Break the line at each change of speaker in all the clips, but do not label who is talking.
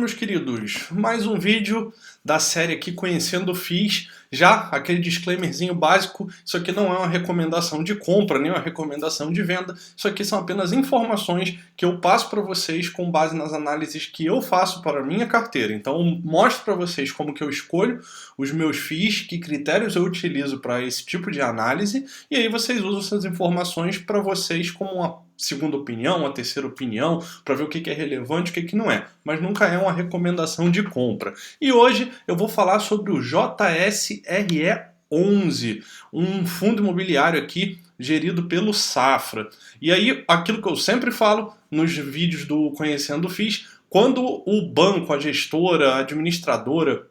meus queridos, mais um vídeo da série aqui Conhecendo FIIs. Já aquele disclaimerzinho básico, isso aqui não é uma recomendação de compra, nem uma recomendação de venda. Isso aqui são apenas informações que eu passo para vocês com base nas análises que eu faço para a minha carteira. Então eu mostro para vocês como que eu escolho os meus FIIs, que critérios eu utilizo para esse tipo de análise, e aí vocês usam essas informações para vocês como uma segunda opinião, uma terceira opinião, para ver o que é relevante e o que não é. Mas nunca é uma recomendação de compra. E hoje eu vou falar sobre o JSRE11, um fundo imobiliário aqui gerido pelo Safra. E aí, aquilo que eu sempre falo nos vídeos do Conhecendo FIIs, quando o banco, a gestora, a administradora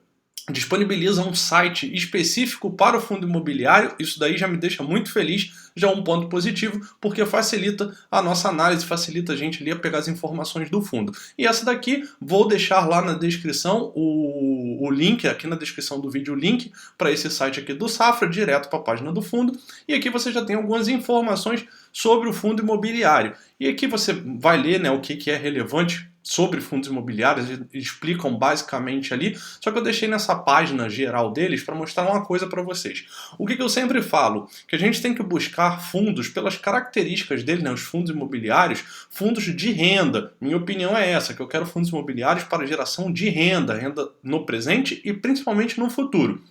disponibiliza um site específico para o fundo imobiliário, isso daí já me deixa muito feliz, já é um ponto positivo, porque facilita a nossa análise, facilita a gente ali a pegar as informações do fundo. E essa daqui, vou deixar lá na descrição o link, aqui na descrição do vídeo, o link para esse site aqui do Safra, direto para a página do fundo, e aqui você já tem algumas informações sobre o fundo imobiliário. E aqui você vai ler, né, o que é relevante sobre fundos imobiliários, eles explicam basicamente ali, só que eu deixei nessa página geral deles para mostrar uma coisa para vocês. O que eu sempre falo? Que a gente tem que buscar fundos pelas características dele, né, os fundos imobiliários, fundos de renda. Minha opinião é essa, que eu quero fundos imobiliários para geração de renda, renda no presente e principalmente no futuro.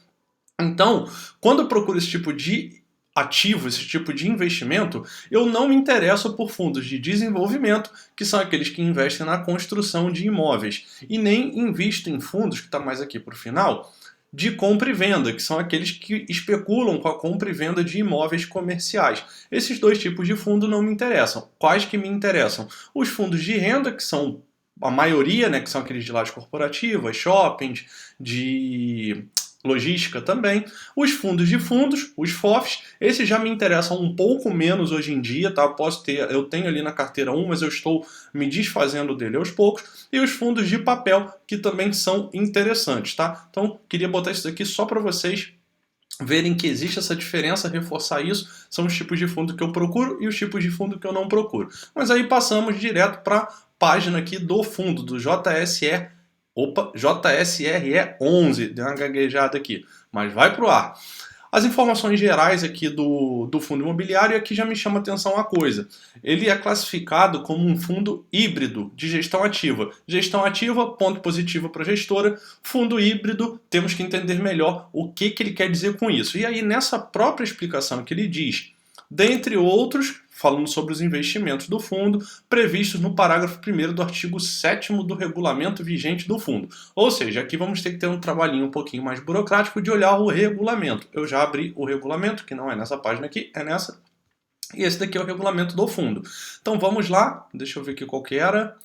Então, quando eu procuro esse tipo de ativo, esse tipo de investimento, eu não me interesso por fundos de desenvolvimento, que são aqueles que investem na construção de imóveis, e nem invisto em fundos, que está mais aqui para o final, de compra e venda, que são aqueles que especulam com a compra e venda de imóveis comerciais. Esses dois tipos de fundo não me interessam. Quais que me interessam? Os fundos de renda, que são a maioria, né, que são aqueles de lajes corporativas, shoppings, de logística também. Os fundos de fundos, os FOFs, esses já me interessam um pouco menos hoje em dia, tá? Eu tenho ali na carteira um, mas eu estou me desfazendo dele aos poucos. E os fundos de papel, que também são interessantes, tá? Então, queria botar isso aqui só para vocês verem que existe essa diferença, reforçar isso, são os tipos de fundo que eu procuro e os tipos de fundo que eu não procuro. Mas aí passamos direto para a página aqui do fundo, do JSRE11, deu uma gaguejada aqui, mas vai pro ar. As informações gerais aqui do fundo imobiliário, aqui já me chama atenção uma coisa. Ele é classificado como um fundo híbrido de gestão ativa. Gestão ativa, ponto positivo para a gestora. Fundo híbrido, temos que entender melhor o que ele quer dizer com isso. E aí, nessa própria explicação que ele diz, dentre outros, falando sobre os investimentos do fundo, previstos no parágrafo 1º do artigo 7º do regulamento vigente do fundo. Ou seja, aqui vamos ter que ter um trabalhinho um pouquinho mais burocrático de olhar o regulamento. Eu já abri o regulamento, que não é nessa página aqui, é nessa. E esse daqui é o regulamento do fundo. Então vamos lá, deixa eu ver aqui qual que era.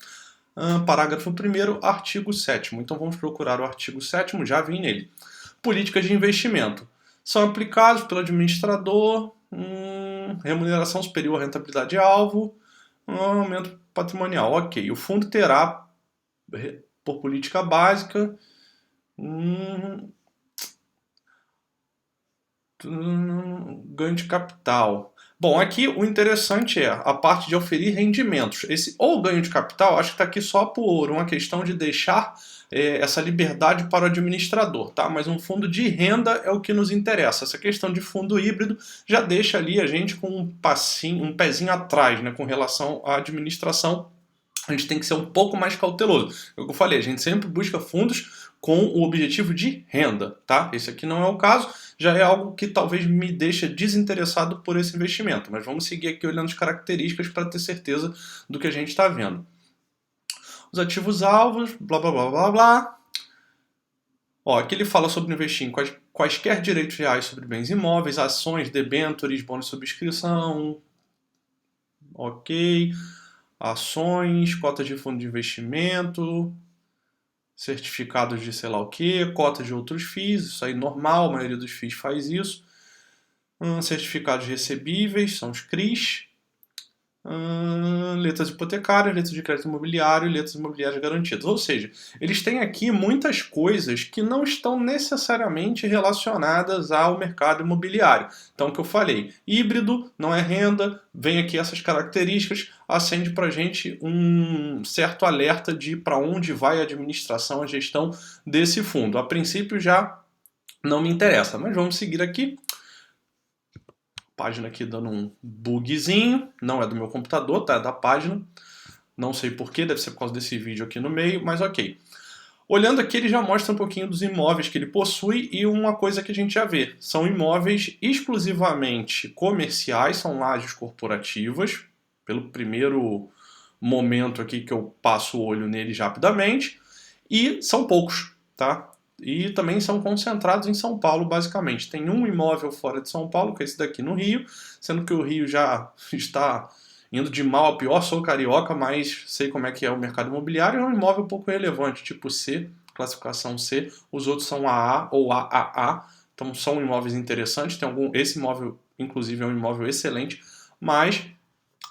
Parágrafo 1º, artigo 7º. Então vamos procurar o artigo 7º, já vim nele. Políticas de investimento. São aplicados pelo administrador, remuneração superior à rentabilidade-alvo, aumento patrimonial. Ok, o fundo terá, por política básica, ganho de capital. Bom, aqui o interessante é a parte de oferir rendimentos. Esse ou ganho de capital, acho que está aqui só por uma questão de deixar essa liberdade para o administrador, tá? Mas um fundo de renda é o que nos interessa. Essa questão de fundo híbrido já deixa ali a gente com um pezinho atrás, né, com relação à administração. A gente tem que ser um pouco mais cauteloso. É o que eu falei, a gente sempre busca fundos com o objetivo de renda, tá? Esse aqui não é o caso, já é algo que talvez me deixe desinteressado por esse investimento, mas vamos seguir aqui olhando as características para ter certeza do que a gente está vendo. Os ativos alvos, blá blá blá blá blá. Ó, aqui ele fala sobre investir em quaisquer direitos reais sobre bens imóveis, ações, debêntures, bônus de subscrição, ok, ações, cotas de fundo de investimento, certificados de sei lá o que, cotas de outros FIIs, isso aí normal, a maioria dos FIIs faz isso. Certificados recebíveis, são os CRIs. letras hipotecárias, letras de crédito imobiliário e letras imobiliárias garantidas. Ou seja, eles têm aqui muitas coisas que não estão necessariamente relacionadas ao mercado imobiliário. Então, o que eu falei, híbrido, não é renda, vem aqui essas características, acende para a gente um certo alerta de para onde vai a administração, a gestão desse fundo. A princípio já não me interessa, mas vamos seguir aqui. Página aqui dando um bugzinho, não é do meu computador, tá? É da página. Não sei porquê, deve ser por causa desse vídeo aqui no meio, mas ok. Olhando aqui, ele já mostra um pouquinho dos imóveis que ele possui e uma coisa que a gente já vê. São imóveis exclusivamente comerciais, são lajes corporativas, pelo primeiro momento aqui que eu passo o olho neles rapidamente, e são poucos, tá? E também são concentrados em São Paulo, basicamente. Tem um imóvel fora de São Paulo, que é esse daqui no Rio, sendo que o Rio já está indo de mal a pior. Sou carioca, mas sei como é que é o mercado imobiliário. É um imóvel pouco relevante, tipo C, classificação C. Os outros são AA ou AAA, então são imóveis interessantes. Esse imóvel, inclusive, é um imóvel excelente, mas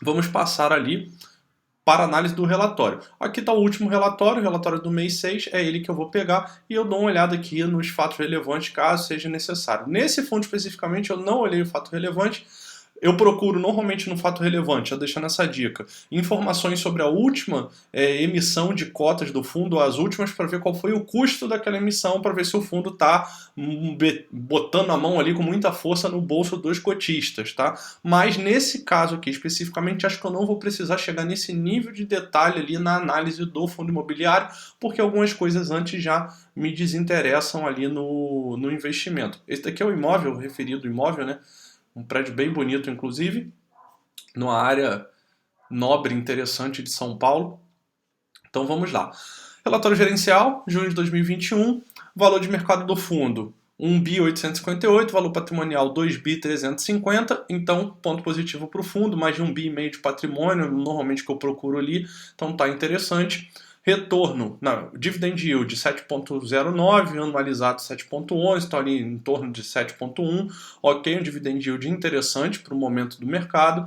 vamos passar ali para análise do relatório. Aqui está o último relatório, o relatório do mês 6, é ele que eu vou pegar e eu dou uma olhada aqui nos fatos relevantes, caso seja necessário. Nesse fundo especificamente eu não olhei o fato relevante, eu procuro normalmente no fato relevante, já deixando essa dica, informações sobre a última emissão de cotas do fundo, as últimas, para ver qual foi o custo daquela emissão, para ver se o fundo está botando a mão ali com muita força no bolso dos cotistas, tá? Mas nesse caso aqui especificamente, acho que eu não vou precisar chegar nesse nível de detalhe ali na análise do fundo imobiliário, porque algumas coisas antes já me desinteressam ali no investimento. Esse daqui é o imóvel, o referido imóvel, né? Um prédio bem bonito, inclusive, numa área nobre, interessante de São Paulo. Então vamos lá. Relatório gerencial, junho de 2021, valor de mercado do fundo 1.858 bi, valor patrimonial 2.350 bi, então ponto positivo para o fundo, mais de 1,5 bi de patrimônio, normalmente que eu procuro ali, então tá interessante. Retorno, dividend yield 7,09, anualizado 7,11, então ali em torno de 7,1, ok, um dividend yield interessante para o momento do mercado.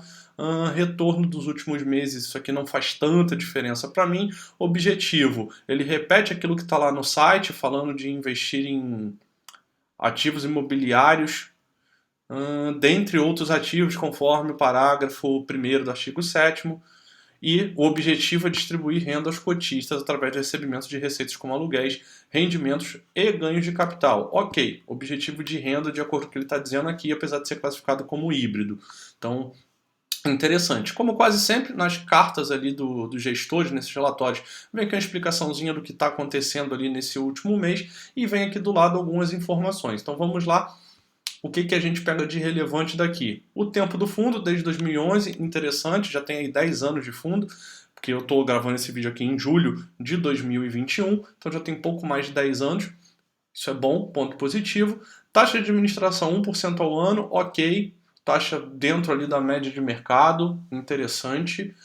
Retorno dos últimos meses, isso aqui não faz tanta diferença para mim. Objetivo, ele repete aquilo que está lá no site, falando de investir em ativos imobiliários, dentre outros ativos, conforme o parágrafo 1º do artigo 7º, e o objetivo é distribuir renda aos cotistas através de recebimento de receitas como aluguéis, rendimentos e ganhos de capital. Ok, objetivo de renda de acordo com o que ele está dizendo aqui, apesar de ser classificado como híbrido. Então, interessante. Como quase sempre, nas cartas ali dos gestores, nesses relatórios, vem aqui uma explicaçãozinha do que está acontecendo ali nesse último mês e vem aqui do lado algumas informações. Então vamos lá. O que a gente pega de relevante daqui? O tempo do fundo, desde 2011, interessante, já tem aí 10 anos de fundo, porque eu estou gravando esse vídeo aqui em julho de 2021, então já tem pouco mais de 10 anos. Isso é bom, ponto positivo. Taxa de administração 1% ao ano, ok. Taxa dentro ali da média de mercado, interessante.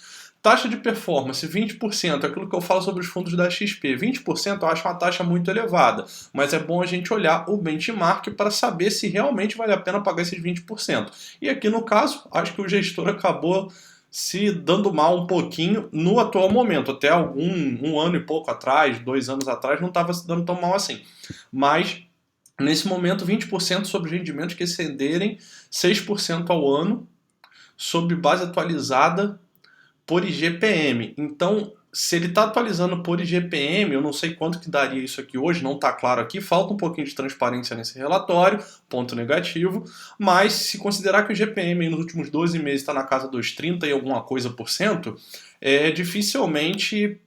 Taxa de performance, 20%, aquilo que eu falo sobre os fundos da XP. 20% eu acho uma taxa muito elevada, mas é bom a gente olhar o benchmark para saber se realmente vale a pena pagar esses 20%. E aqui no caso, acho que o gestor acabou se dando mal um pouquinho no atual momento. Até um ano e pouco atrás, 2 anos atrás, não estava se dando tão mal assim. Mas nesse momento, 20% sobre rendimentos que excederem 6% ao ano, sob base atualizada por IGPM. Então, se ele está atualizando por IGPM, eu não sei quanto que daria isso aqui hoje, não está claro aqui, falta um pouquinho de transparência nesse relatório, ponto negativo, mas se considerar que o IGPM nos últimos 12 meses está na casa dos 30 e alguma coisa por cento, dificilmente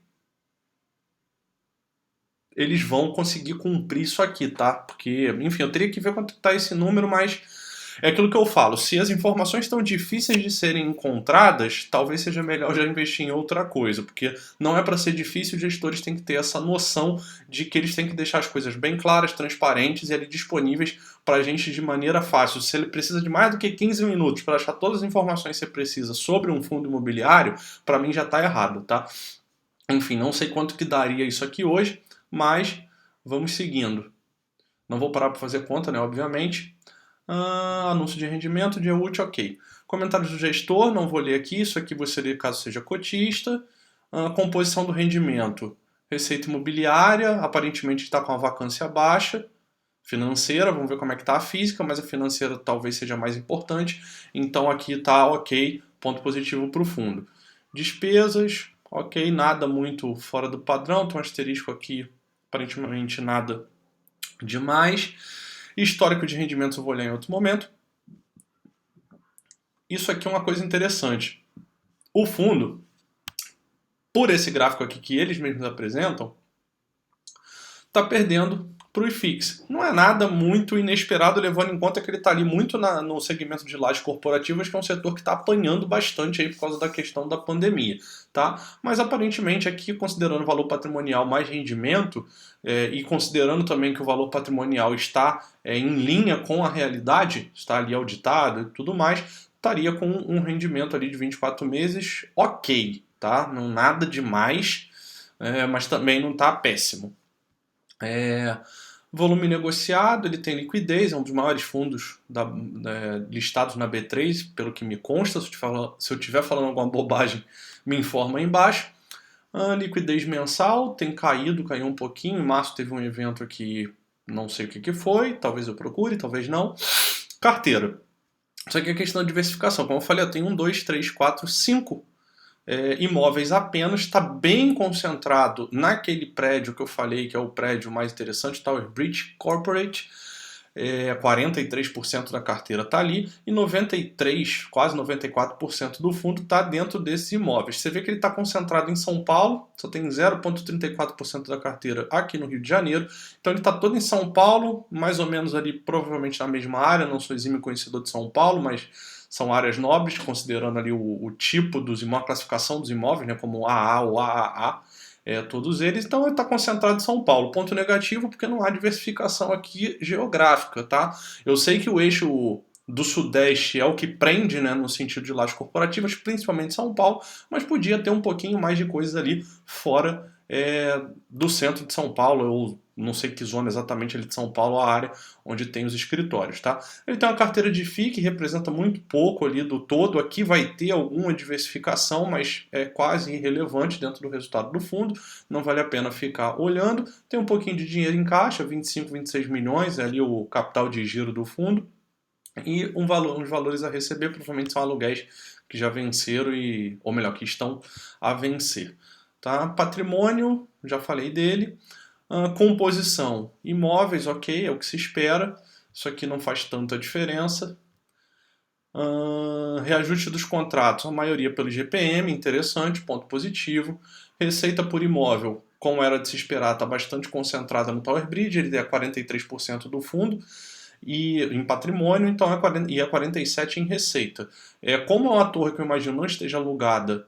eles vão conseguir cumprir isso aqui, tá? Porque, enfim, eu teria que ver quanto está esse número, mas é aquilo que eu falo, se as informações estão difíceis de serem encontradas, talvez seja melhor já investir em outra coisa, porque não é para ser difícil, os gestores têm que ter essa noção de que eles têm que deixar as coisas bem claras, transparentes e ali disponíveis para a gente de maneira fácil. Se ele precisa de mais do que 15 minutos para achar todas as informações que você precisa sobre um fundo imobiliário, para mim já está errado, tá? Enfim, não sei quanto que daria isso aqui hoje, mas vamos seguindo. Não vou parar para fazer conta, né? Obviamente. Anúncio de rendimento, dia útil, ok. Comentários do gestor, não vou ler aqui, isso aqui você lê caso seja cotista. Composição do rendimento, receita imobiliária, aparentemente está com a vacância baixa. Financeira, vamos ver como é que está a física, mas a financeira talvez seja mais importante. Então aqui está ok, ponto positivo para o fundo. Despesas, ok, nada muito fora do padrão, tem um asterisco aqui, aparentemente nada demais. Histórico de rendimentos eu vou olhar em outro momento. Isso aqui é uma coisa interessante. O fundo, por esse gráfico aqui que eles mesmos apresentam, está perdendo para o IFIX. Não é nada muito inesperado, levando em conta que ele está ali muito no segmento de lajes corporativas, que é um setor que está apanhando bastante aí por causa da questão da pandemia. Tá? Mas aparentemente aqui, considerando o valor patrimonial mais rendimento, e considerando também que o valor patrimonial está em linha com a realidade, está ali auditado e tudo mais, estaria com um rendimento ali de 24 meses ok, tá? Não nada demais, mas também não está péssimo. Volume negociado, ele tem liquidez, é um dos maiores fundos listados na B3, pelo que me consta. Se eu estiver falando alguma bobagem, me informa aí embaixo. Liquidez mensal tem caiu um pouquinho. Em março teve um evento aqui, não sei o que foi, talvez eu procure, talvez não. Carteira. Isso aqui é questão de diversificação. Como eu falei, eu tenho 1, 2, 3, 4, 5 imóveis apenas, está bem concentrado naquele prédio que eu falei que é o prédio mais interessante, Tower Bridge Corporate. 43% da carteira está ali e 93%, quase 94% do fundo está dentro desses imóveis. Você vê que ele está concentrado em São Paulo, só tem 0,34% da carteira aqui no Rio de Janeiro. Então ele está todo em São Paulo, mais ou menos ali, provavelmente na mesma área. Não sou exímio conhecedor de São Paulo, mas são áreas nobres, considerando ali o tipo dos imóveis, a classificação dos imóveis, né, como AA ou AAA, todos eles. Então ele está concentrado em São Paulo. Ponto negativo porque não há diversificação aqui geográfica, tá? Eu sei que o eixo do Sudeste é o que prende, né, no sentido de lajes corporativas, principalmente São Paulo, mas podia ter um pouquinho mais de coisas ali fora do centro de São Paulo, ou não sei que zona exatamente ali de São Paulo, a área onde tem os escritórios, tá? Ele tem uma carteira de FII que representa muito pouco ali do todo. Aqui vai ter alguma diversificação, mas é quase irrelevante dentro do resultado do fundo. Não vale a pena ficar olhando. Tem um pouquinho de dinheiro em caixa, 25, 26 milhões, é ali o capital de giro do fundo. E uns valores a receber, provavelmente são aluguéis que já venceram, ou melhor, que estão a vencer. Tá? Patrimônio, já falei dele. Composição, imóveis, ok, é o que se espera. Isso aqui não faz tanta diferença. Reajuste dos contratos, a maioria pelo GPM, interessante, ponto positivo. Receita por imóvel, como era de se esperar, está bastante concentrada no Tower Bridge, ele é 43% do fundo. E em patrimônio, então é 47% em receita. Como é uma torre que eu imagino não esteja alugada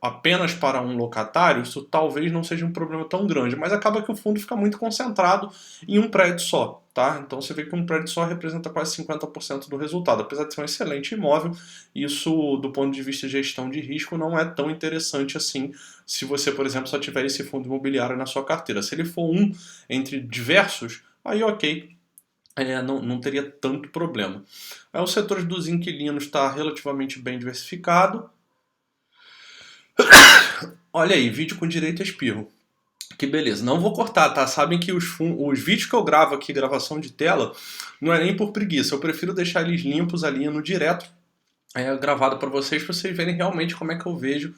apenas para um locatário, isso talvez não seja um problema tão grande, mas acaba que o fundo fica muito concentrado em um prédio só, tá? Então você vê que um prédio só representa quase 50% do resultado. Apesar de ser um excelente imóvel, isso do ponto de vista de gestão de risco não é tão interessante assim se você, por exemplo, só tiver esse fundo imobiliário na sua carteira. Se ele for um entre diversos, aí ok, não teria tanto problema. O setor dos inquilinos está relativamente bem diversificado. Olha aí, vídeo com direito a espirro. Que beleza. Não vou cortar, tá? Sabem que os vídeos que eu gravo aqui, gravação de tela, não é nem por preguiça. Eu prefiro deixar eles limpos ali no direto, gravado para vocês verem realmente como é que eu vejo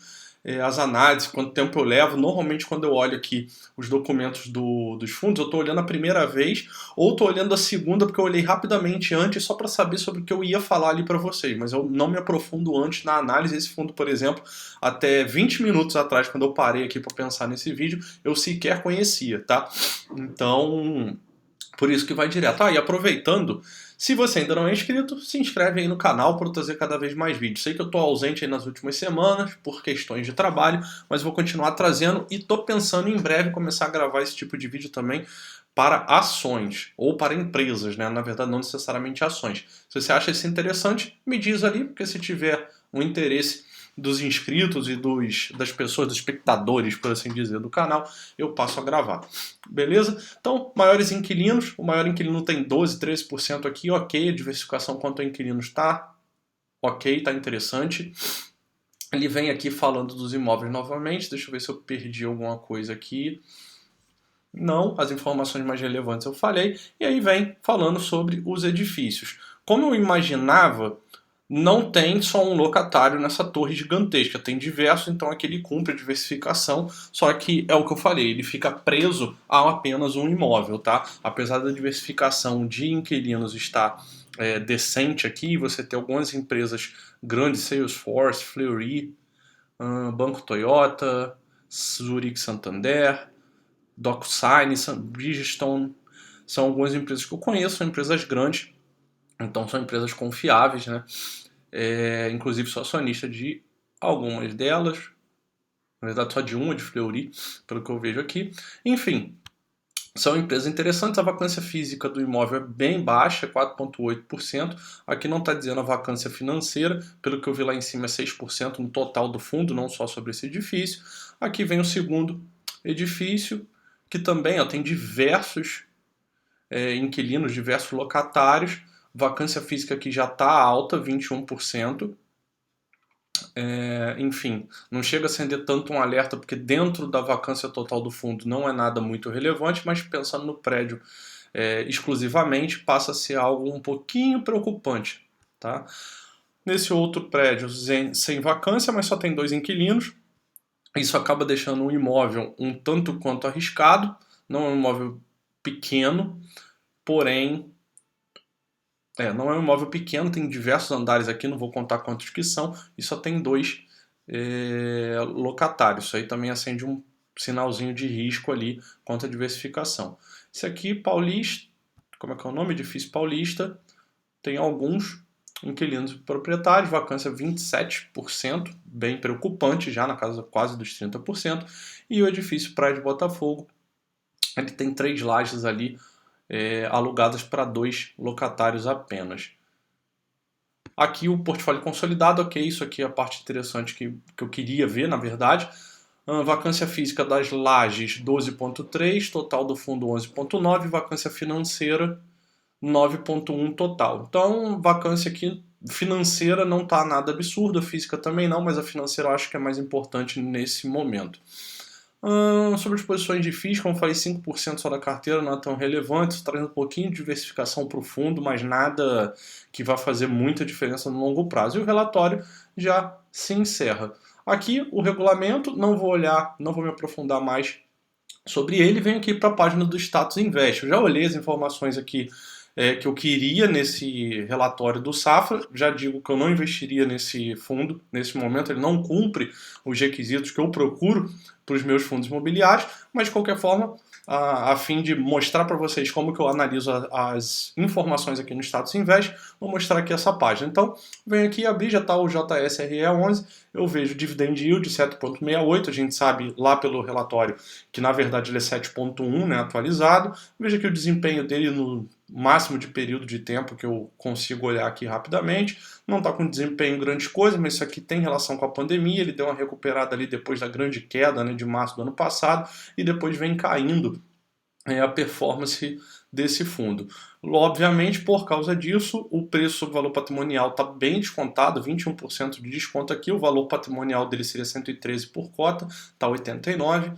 as análises, quanto tempo eu levo. Normalmente quando eu olho aqui os documentos dos fundos, eu estou olhando a primeira vez ou estou olhando a segunda porque eu olhei rapidamente antes só para saber sobre o que eu ia falar ali para vocês, mas eu não me aprofundo antes na análise. Esse fundo, por exemplo, até 20 minutos atrás, quando eu parei aqui para pensar nesse vídeo, eu sequer conhecia, tá? Então, por isso que vai direto. E aproveitando, se você ainda não é inscrito, se inscreve aí no canal para eu trazer cada vez mais vídeos. Sei que eu estou ausente aí nas últimas semanas por questões de trabalho, mas vou continuar trazendo e estou pensando em breve começar a gravar esse tipo de vídeo também para ações ou para empresas, né? Na verdade, não necessariamente ações. Se você acha isso interessante, me diz ali, porque se tiver um interesse dos inscritos e das pessoas, dos espectadores, por assim dizer, do canal, eu passo a gravar. Beleza? Então, maiores inquilinos. O maior inquilino tem 12, 13% aqui, ok. A diversificação quanto a inquilinos está ok, tá interessante. Ele vem aqui falando dos imóveis novamente, deixa eu ver se eu perdi alguma coisa aqui. Não, as informações mais relevantes eu falei, e aí vem falando sobre os edifícios. Como eu imaginava, não tem só um locatário nessa torre gigantesca, tem diversos, então aqui ele cumpre a diversificação, só que é o que eu falei, ele fica preso a apenas um imóvel, tá? Apesar da diversificação de inquilinos estar decente aqui, você tem algumas empresas grandes, Salesforce, Fleury, Banco Toyota, Zurich Santander, DocuSign, Bridgestone, são algumas empresas que eu conheço, são empresas grandes, então são empresas confiáveis, né? Inclusive sou acionista de algumas delas, na verdade só de uma, de Fleury, pelo que eu vejo aqui. Enfim, são empresas interessantes, a vacância física do imóvel é bem baixa, 4,8%. Aqui não está dizendo a vacância financeira, pelo que eu vi lá em cima é 6% no total do fundo, não só sobre esse edifício. Aqui vem o segundo edifício, que também tem diversos inquilinos, diversos locatários. Vacância física aqui já está alta, 21%. Enfim, não chega a acender tanto um alerta, porque dentro da vacância total do fundo não é nada muito relevante, mas pensando no prédio exclusivamente, passa a ser algo um pouquinho preocupante. Tá? Nesse outro prédio, sem vacância, mas só tem 2 inquilinos, isso acaba deixando o imóvel um tanto quanto arriscado, não é um imóvel pequeno, porém não é um imóvel pequeno, tem diversos andares aqui, não vou contar quantos que são, e só tem 2 locatários. Isso aí também acende um sinalzinho de risco ali quanto à diversificação. Esse aqui, Paulista, como é que é o nome? Edifício Paulista, tem alguns inquilinos proprietários, vacância 27%, bem preocupante, já na casa quase dos 30%, e o edifício Praia de Botafogo, ele tem 3 lajes ali, alugadas para 2 locatários apenas. Aqui o portfólio consolidado, ok, isso aqui é a parte interessante que eu queria ver, na verdade. Vacância física das lajes 12,3, total do fundo 11,9, vacância financeira 9,1 total. Então, vacância aqui financeira não está nada absurda, física também não, mas a financeira eu acho que é mais importante nesse momento. Sobre as posições de FIIs, como eu falei, 5% só da carteira não é tão relevante, trazendo um pouquinho de diversificação para o fundo, mas nada que vá fazer muita diferença no longo prazo. E o relatório já se encerra. Aqui o regulamento, não vou olhar, não vou me aprofundar mais sobre ele, venho aqui para a página do Status Invest. Eu já olhei as informações aqui que eu queria nesse relatório do Safra, já digo que eu não investiria nesse fundo, nesse momento ele não cumpre os requisitos que eu procuro para os meus fundos imobiliários, mas de qualquer forma, a fim de mostrar para vocês como que eu analiso as informações aqui no Status Invest, vou mostrar aqui essa página. Então, venho aqui abrir, já está o JSRE11, eu vejo dividend yield 7,68, a gente sabe lá pelo relatório que na verdade ele é 7,1, né, atualizado. Veja aqui o desempenho dele no máximo de período de tempo que eu consigo olhar aqui rapidamente. Não está com desempenho grande coisa, mas isso aqui tem relação com a pandemia, ele deu uma recuperada ali depois da grande queda, né, de março do ano passado, e depois vem caindo a performance desse fundo. Obviamente, por causa disso, o preço sobre o valor patrimonial está bem descontado, 21% de desconto aqui, o valor patrimonial dele seria 113 por cota, está 89.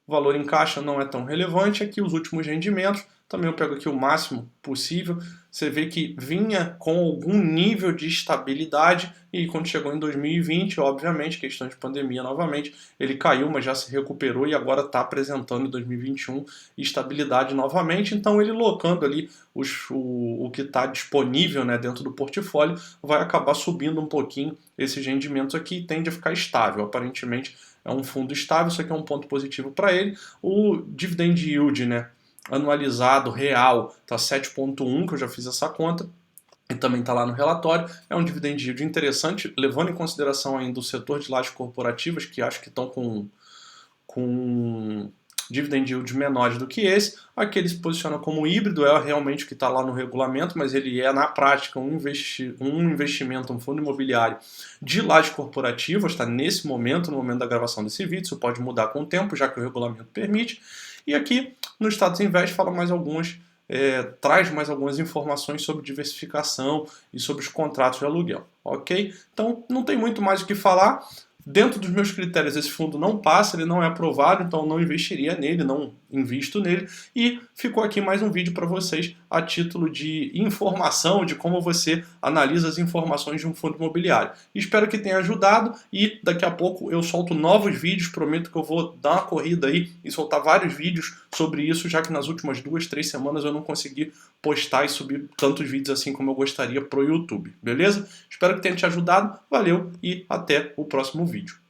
O valor em caixa não é tão relevante, aqui os últimos rendimentos, também eu pego aqui o máximo possível, você vê que vinha com algum nível de estabilidade e quando chegou em 2020, obviamente, questão de pandemia novamente, ele caiu, mas já se recuperou e agora está apresentando em 2021 estabilidade novamente, então ele locando ali o que está disponível, né, dentro do portfólio, vai acabar subindo um pouquinho esses rendimentos aqui e tende a ficar estável, aparentemente é um fundo estável, isso aqui é um ponto positivo para ele. O dividend yield, né, anualizado real está 7,1, que eu já fiz essa conta, e também está lá no relatório. É um dividend yield interessante, levando em consideração ainda o setor de lajes corporativas, que acho que estão com dividend yield menores do que esse. Aqui ele se posiciona como híbrido, é realmente o que está lá no regulamento, mas ele é na prática um investimento, um fundo imobiliário de lajes corporativas, está nesse momento, no momento da gravação desse vídeo, isso pode mudar com o tempo, já que o regulamento permite. E aqui no Status Invest fala mais traz mais algumas informações sobre diversificação e sobre os contratos de aluguel. ok? Então não tem muito mais o que falar. Dentro dos meus critérios, esse fundo não passa, ele não é aprovado, então não investiria nele, não invisto nele. E ficou aqui mais um vídeo para vocês a título de informação de como você analisa as informações de um fundo imobiliário. Espero que tenha ajudado e daqui a pouco eu solto novos vídeos, prometo que eu vou dar uma corrida aí e soltar vários vídeos sobre isso, já que nas últimas 2, 3 semanas eu não consegui postar e subir tantos vídeos assim como eu gostaria pro YouTube, beleza? Espero que tenha te ajudado, valeu e até o próximo vídeo.